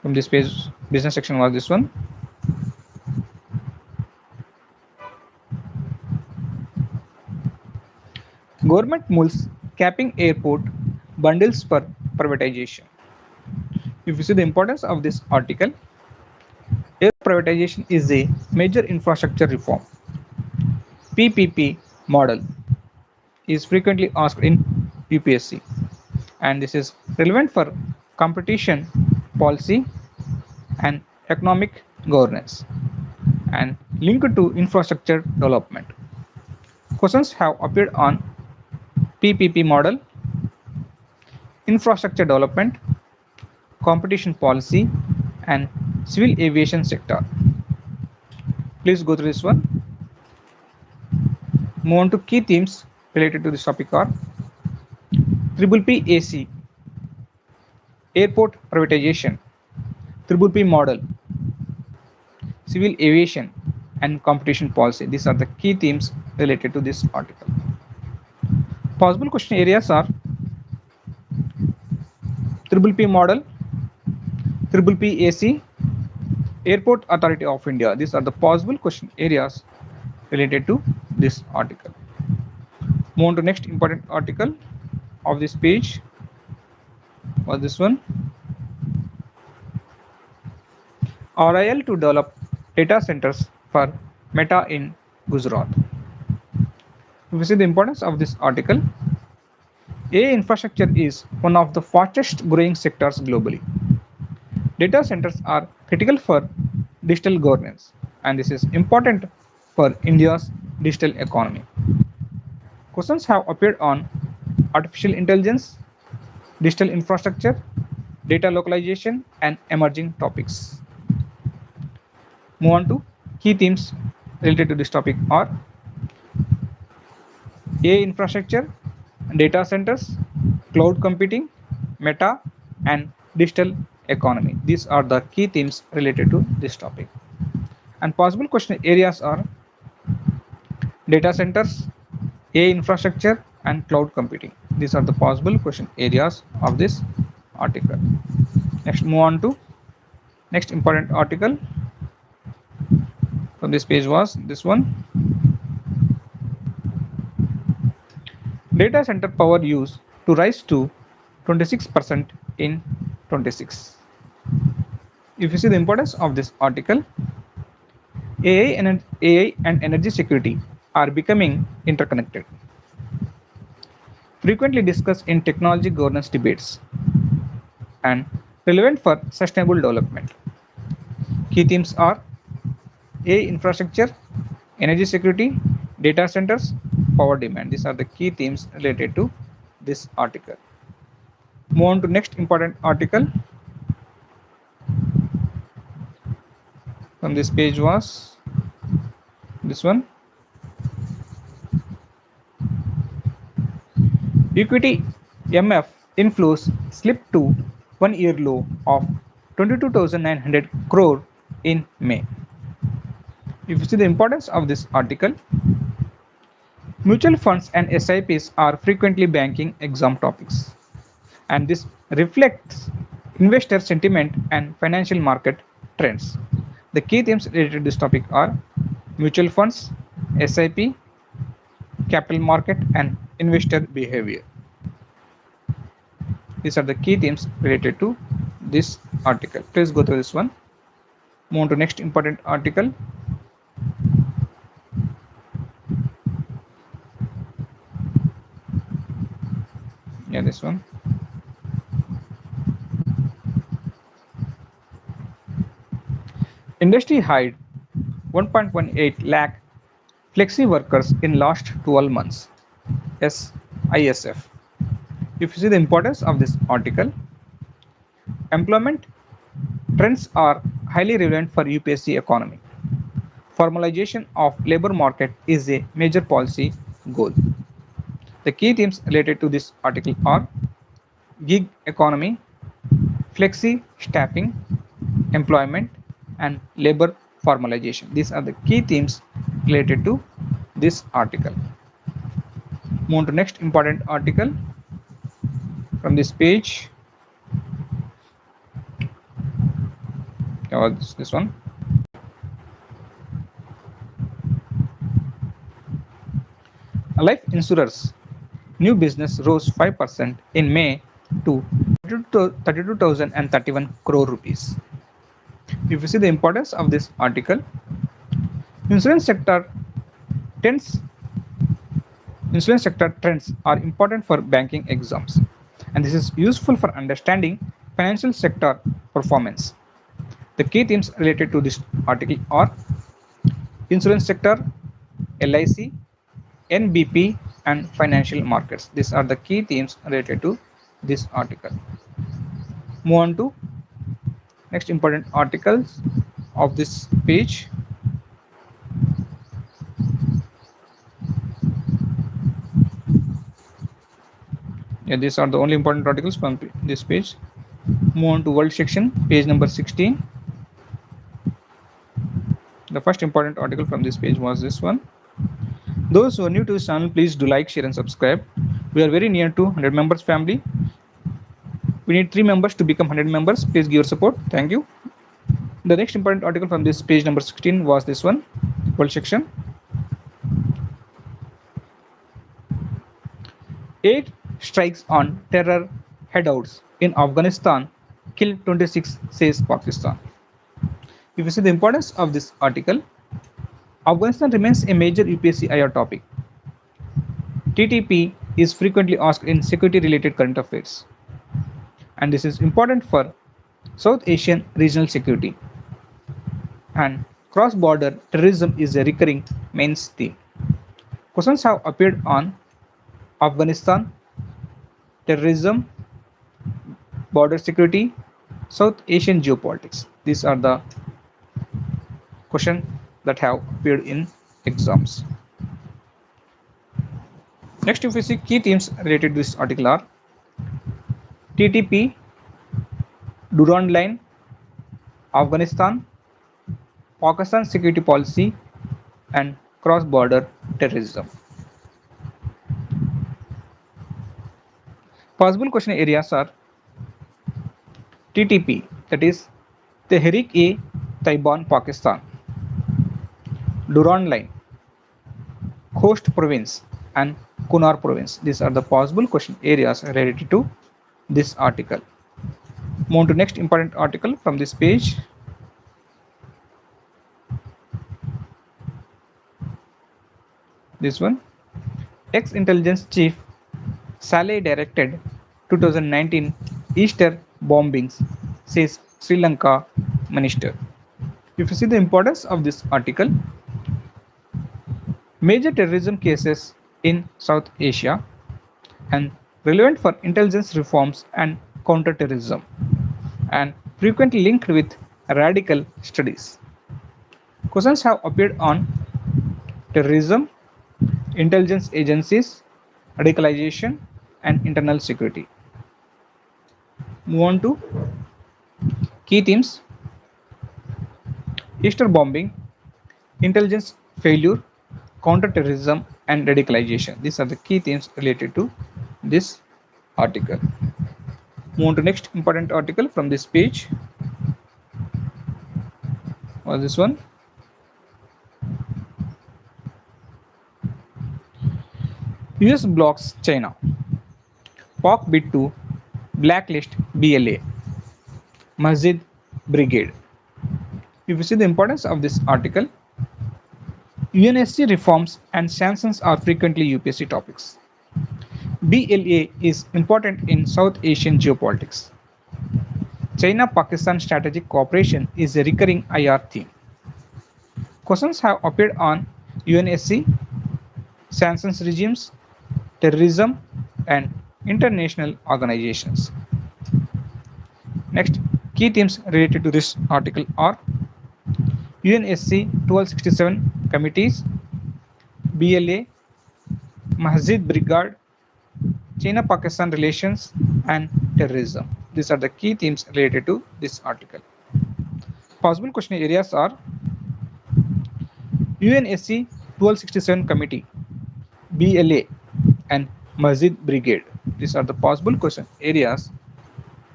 From this page, business section was this one. Government moves capping airport bundles for privatization. If you see the importance of this article, air privatization is a major infrastructure reform. PPP model is frequently asked in UPSC, and this is relevant for competition policy and economic governance and linked to infrastructure development. Questions have appeared on PPP model, infrastructure development, competition policy, and civil aviation sector. Please go through this one. Move on to key themes related to this topic are PPPAC, airport privatization, PPP model, civil aviation, and competition policy. These are the key themes related to this article. Possible question areas are PPP model, Triple PAC, Airport Authority of India. These are the possible question areas related to this article. Move on to next important article of this page was this one. RIL to develop data centers for Meta in Gujarat. If you see the importance of this article, AI infrastructure is one of the fastest growing sectors globally. Data centers are critical for digital governance, and this is important for India's digital economy. Questions have appeared on artificial intelligence, digital infrastructure, data localization, and emerging topics. Move on to key themes related to this topic are AI infrastructure, data centers, cloud computing, meta, and digital economy. These are the key themes related to this topic. And possible question areas are data centers, AI infrastructure, and cloud computing. These are the possible question areas of this article. Next, move on to next important article from this page was this one. Data center power use to rise to 26% in 26. If you see the importance of this article, AI and energy security are becoming interconnected, frequently discussed in technology governance debates, and relevant for sustainable development. Key themes are AI infrastructure, energy security, data centers, power demand. These are the key themes related to this article. Move on to next important article from this page was this one. Equity MF inflows slipped to 1-year low of 22,900 crore in May. If you see the importance of this article, mutual funds and SIPs are frequently banking exam topics, and this reflects investor sentiment and financial market trends. The key themes related to this topic are mutual funds, SIP, capital market, and investor behavior. These are the key themes related to this article. Please go through this one. Move on to next important article. Yeah, this one. Industry hired 1.18 lakh flexi workers in last 12 months. SISF. If you see the importance of this article, employment trends are highly relevant for UPSC economy. Formalization of labor market is a major policy goal. The key themes related to this article are gig economy, flexi staffing, employment, and labor formalization. These are the key themes related to this article. Move on to next important article from this page. This one. Life insurers new business rose 5% in May to 32,031 crore rupees. If you see the importance of this article, insurance sector trends are important for banking exams, and this is useful for understanding financial sector performance. The key themes related to this article are insurance sector, LIC, NBP, and financial markets. These are the key themes related to this article. Move on to next important articles of this page. Yeah, these are the only important articles from this page. Move on to world section, page number 16. The first important article from this page was this one. Those who are new to this channel, please do like, share, and subscribe. We are very near to 100 members family. We need 3 members to become 100 members. Please give your support. Thank you. The next important article from this page number 16 was this one, world section. 8 strikes on terror hideouts in Afghanistan killed 26, says Pakistan. If you see the importance of this article, Afghanistan remains a major UPSC IR topic. TTP is frequently asked in security-related current affairs, and this is important for South Asian regional security. And cross-border terrorism is a recurring main theme. Questions have appeared on Afghanistan, terrorism, border security, South Asian geopolitics. These are the questions that have appeared in exams. Next, if we see key themes related to this article are TTP, Durand Line, Afghanistan, Pakistan security policy, and cross-border terrorism. Possible question areas are TTP, that is Tehreek-e-Taliban Pakistan, Durand Line, Khost Province, and Kunar Province. These are the possible question areas related to this article. Move on to next important article from this page. This one, ex-intelligence chief Saleh directed 2019 Easter bombings, says Sri Lanka minister. If you see the importance of this article, major terrorism cases in South Asia and relevant for intelligence reforms and counterterrorism, and frequently linked with radical studies. Questions have appeared on terrorism, intelligence agencies, radicalization, and internal security. Move on to key themes: Easter bombing, intelligence failure, counterterrorism, and radicalization. These are the key themes related to this article. Move on to next important article from this page. Was this one? US blocks China. Pak bid to blacklist BLA. Masjid Brigade. If you see the importance of this article, UNSC reforms and sanctions are frequently UPSC topics. BLA is important in South Asian geopolitics. China-Pakistan strategic cooperation is a recurring IR theme. Questions have appeared on UNSC, sanctions regimes, terrorism, and international organizations. Next, key themes related to this article are UNSC 1267 committees, BLA, Masjid Brigade, China-Pakistan relations, and terrorism. These are the key themes related to this article. Possible question areas are UNSC 1267 committee, BLA, and Masjid Brigade. These are the possible question areas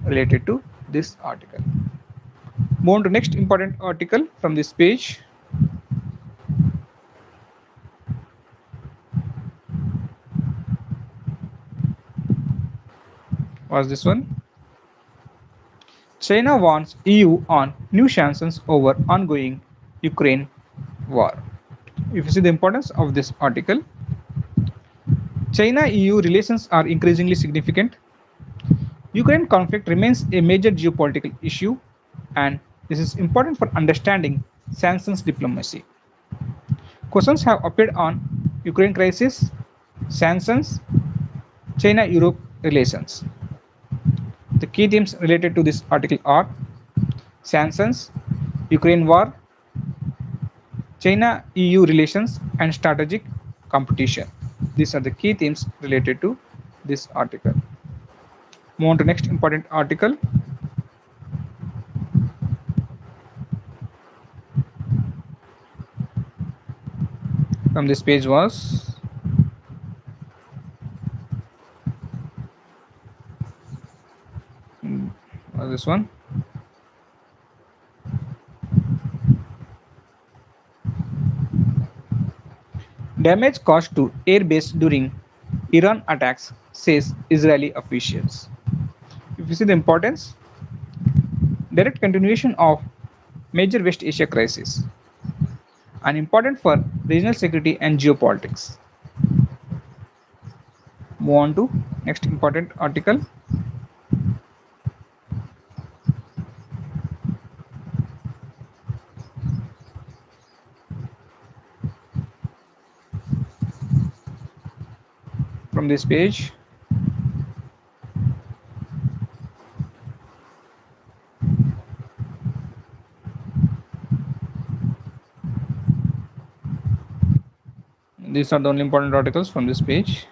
related to this article. Move on to next important article from this page. Was this one? China warns EU on new sanctions over ongoing Ukraine war. If you see the importance of this article, China-EU relations are increasingly significant. Ukraine conflict remains a major geopolitical issue, and this is important for understanding sanctions diplomacy. Questions have appeared on Ukraine crisis, sanctions, China-Europe relations. The key themes related to this article are sanctions, Ukraine war, China-EU relations, and strategic competition. These are the key themes related to this article. Move on to next important article. From this page was This one. Damage caused to air base during Iran attacks, says Israeli officials. If you see the importance, direct continuation of major West Asia crisis, and important for regional security and geopolitics. Move on to next important article. From this page, these are the only important articles from this page.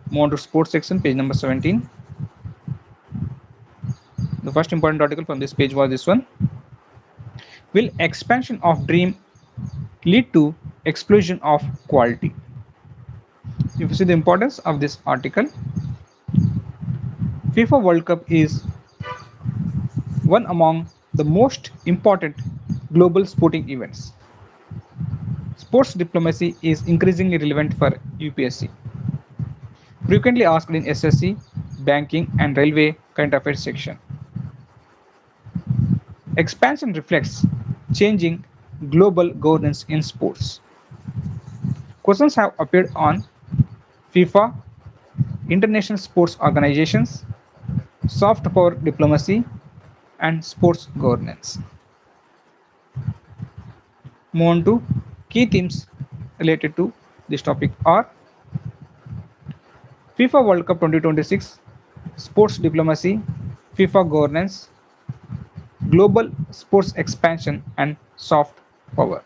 Move on to sports section, page number 17. The first important article from this page was this one. Will expansion of dream lead to explosion of quality? If you see the importance of this article, FIFA World Cup is one among the most important global sporting events. Sports diplomacy is increasingly relevant for UPSC. Frequently asked in SSC, banking and railway current affairs section. Expansion reflects changing global governance in sports. Questions have appeared on FIFA, international sports organizations, soft power diplomacy, and sports governance. Move on to key themes related to this topic are FIFA World Cup 2026, sports diplomacy, FIFA governance, global sports expansion, and soft power.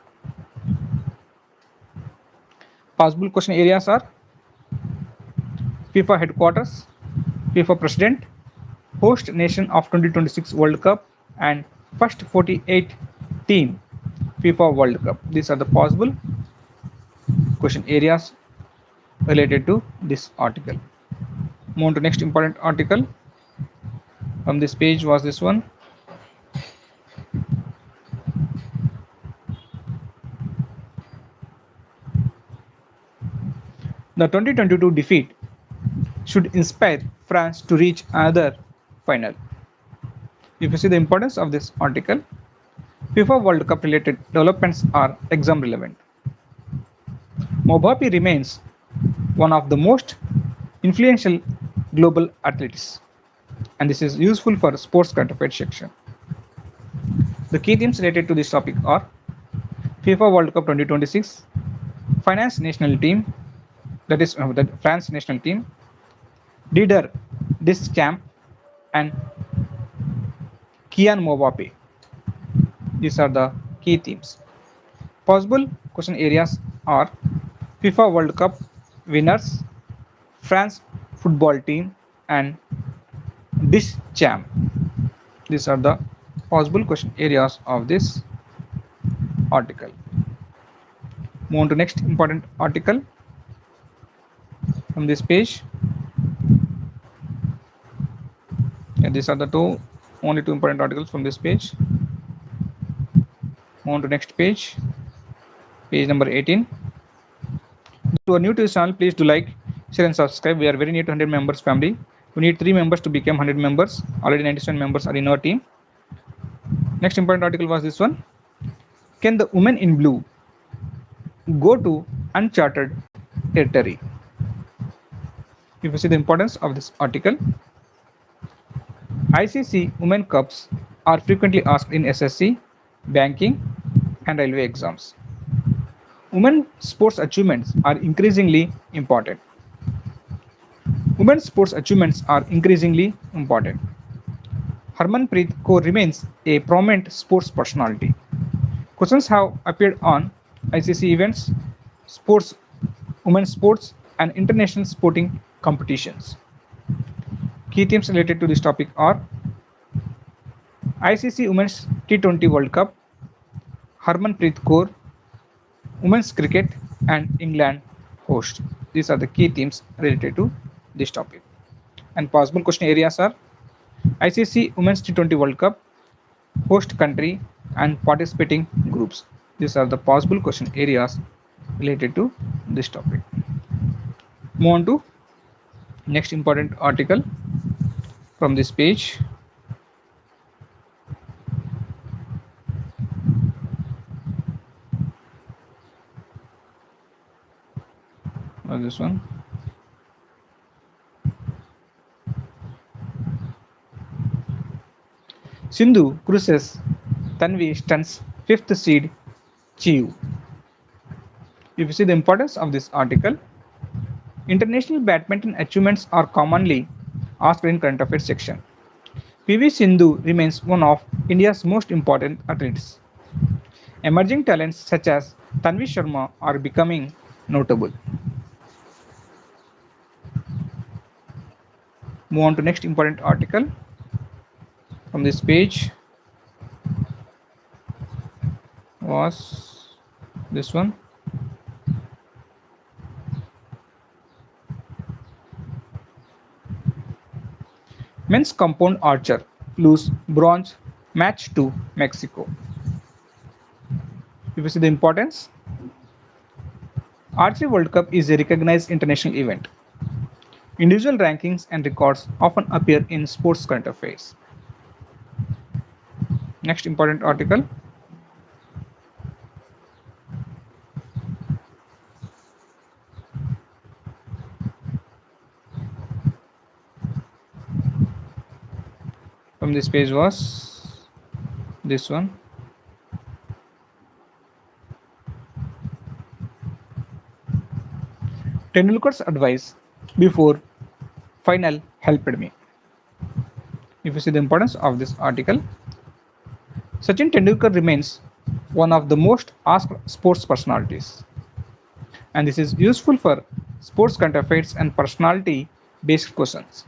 Possible question areas are FIFA headquarters, FIFA president, host nation of 2026 World Cup, and first 48 team FIFA World Cup. These are the possible question areas related to this article. Move on to next important article from this page was this one. The 2022 defeat should inspire France to reach another final. If you see the importance of this article, FIFA World Cup related developments are exam relevant. Mbappe remains one of the most influential global athletes, and this is useful for sports current affairs section. The key themes related to this topic are FIFA World Cup 2026, finance national team, that is the France national team, leader Deschamps, and Kylian Mbappe. These are the key themes. Possible question areas are FIFA World Cup winners, France football team, and Deschamps. These are the possible question areas of this article. Move on to next important article from this page. And these are the only two important articles from this page. Move on to next page, page number 18. If you are new to this channel, please do like, share and subscribe. We are very near to 100 members family. We need 3 members to become 100 members. Already 97 members are in our team. Next important article was this one. Can the women in blue go to uncharted territory? If you see the importance of this article, ICC Women Cups are frequently asked in SSC, banking, and railway exams. Women's sports achievements are increasingly important. Women's sports achievements are increasingly important. Harmanpreet Kaur remains a prominent sports personality. Questions have appeared on ICC events, sports, women's sports, and international sporting competitions. Key themes related to this topic are ICC Women's T20 World Cup, Harmanpreet Kaur, Women's Cricket, and England host. These are the key themes related to this topic. And possible question areas are ICC Women's T20 World Cup, host country and participating groups. These are the possible question areas related to this topic. Move on to next important article from this page. This one. Sindhu cruises Tanvi stuns 5th seed Chiu. If you see the importance of this article, international badminton achievements are commonly asked in current affairs section. PV Sindhu remains one of India's most important athletes. Emerging talents such as Tanvi Sharma are becoming notable. Move on to next important article from this page was this one. Men's compound archer lose bronze match to Mexico. If you see the importance, Archery World Cup is a recognized international event. Individual rankings and records often appear in sports current affairs. Next important article. From this page was this one. Tendulkar's advice before final helped me. If you see the importance of this article, Sachin Tendulkar remains one of the most asked sports personalities. And this is useful for sports current affairs and personality based questions.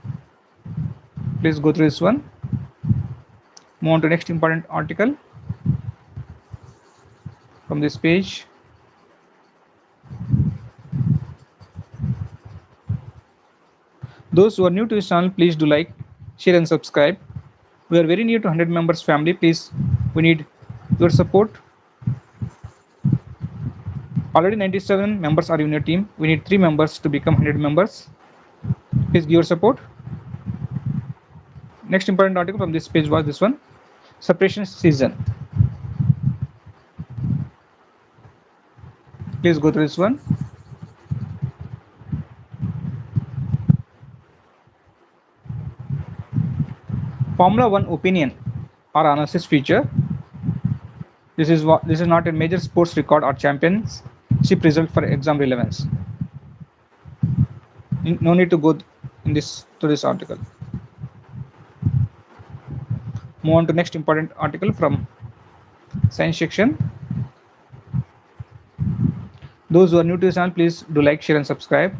Please go through this one. Move on to next important article from this page. Those who are new to this channel, please do like, share and subscribe. We are very near to 100 members family. Please, we need your support. Already 97 members are in your team. We need 3 members to become 100 members. Please give your support. Next important article from this page was this one. Separation season. Please go through this one. Formula 1 opinion or analysis feature. This is not a major sports record or championship result for exam relevance. No need to go in this to this article. Move on to next important article from science section. Those who are new to the channel, please do like, share and subscribe.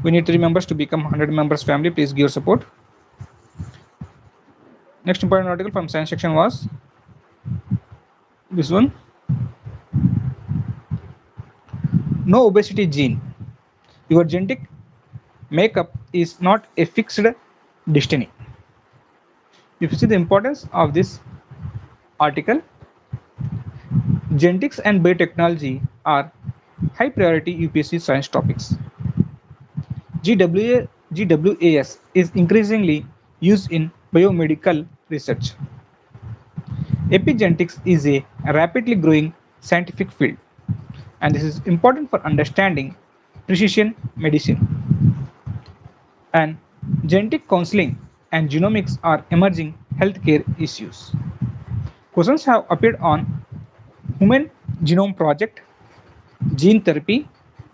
We need 3 members to become 100 members family. Please give your support. Next important article from science section was this one. No obesity gene. Your genetic makeup is not a fixed destiny. If you see the importance of this article, genetics and biotechnology are high priority UPSC science topics. GWAS is increasingly used in biomedical research. Epigenetics is a rapidly growing scientific field, and this is important for understanding precision medicine. And genetic counseling and genomics are emerging healthcare issues. Questions have appeared on Human Genome Project, gene therapy,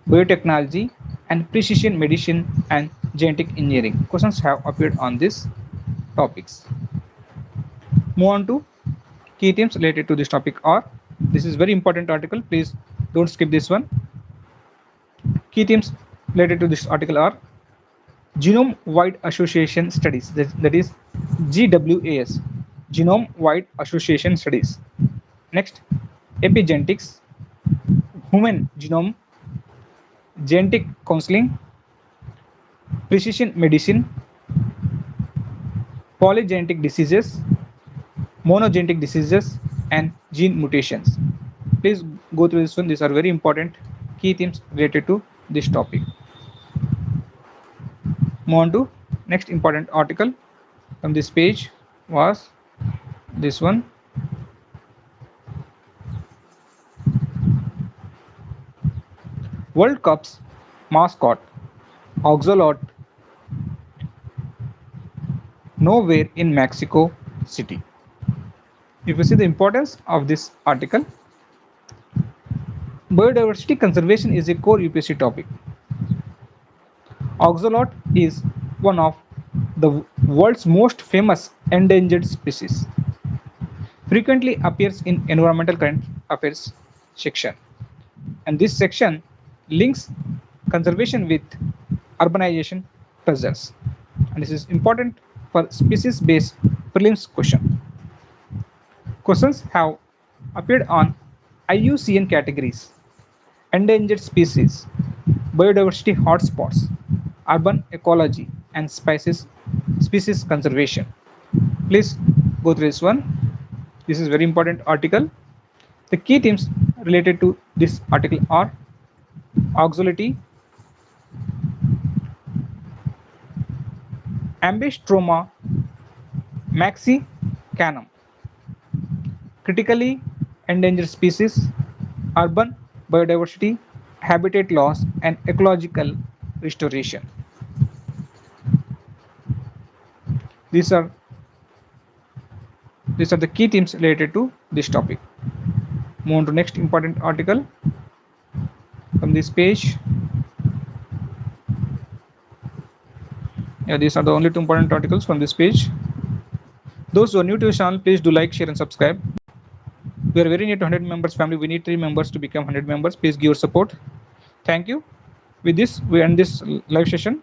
biotechnology, and precision medicine and genetic engineering. Questions have appeared on these topics. Move on to key themes related to this topic are. This is very important article. Please don't skip this one. Key themes related to this article are genome-wide association studies, that is GWAS, genome-wide association studies. Next, epigenetics, human genome, genetic counseling, precision medicine, polygenetic diseases, monogenetic diseases, and gene mutations. Please go through this one. These are very important key themes related to this topic. Move on to next important article from this page was this one. World Cup's mascot, Oxalot, nowhere in Mexico City. If you see the importance of this article, biodiversity conservation is a core UPSC topic. Oxalot is one of the world's most famous endangered species. Frequently appears in environmental current affairs section, and this section links conservation with urbanization pressures, and this is important for species based prelims question. Questions have appeared on IUCN categories: endangered species, biodiversity hotspots, urban ecology, and species conservation. Please go through this one. This is very important article. The key themes related to this article are oxalotity, Ambestroma mexicanum, critically endangered species, urban biodiversity, habitat loss, and ecological restoration. These are the key themes related to this topic. Move on to next important article from this page. Yeah, these are the only two important articles from this page. Those who are new to the channel, please do like, share, and subscribe. We are very near to 100 members family. We need 3 members to become 100 members. Please give your support. Thank you. With this, we end this live session.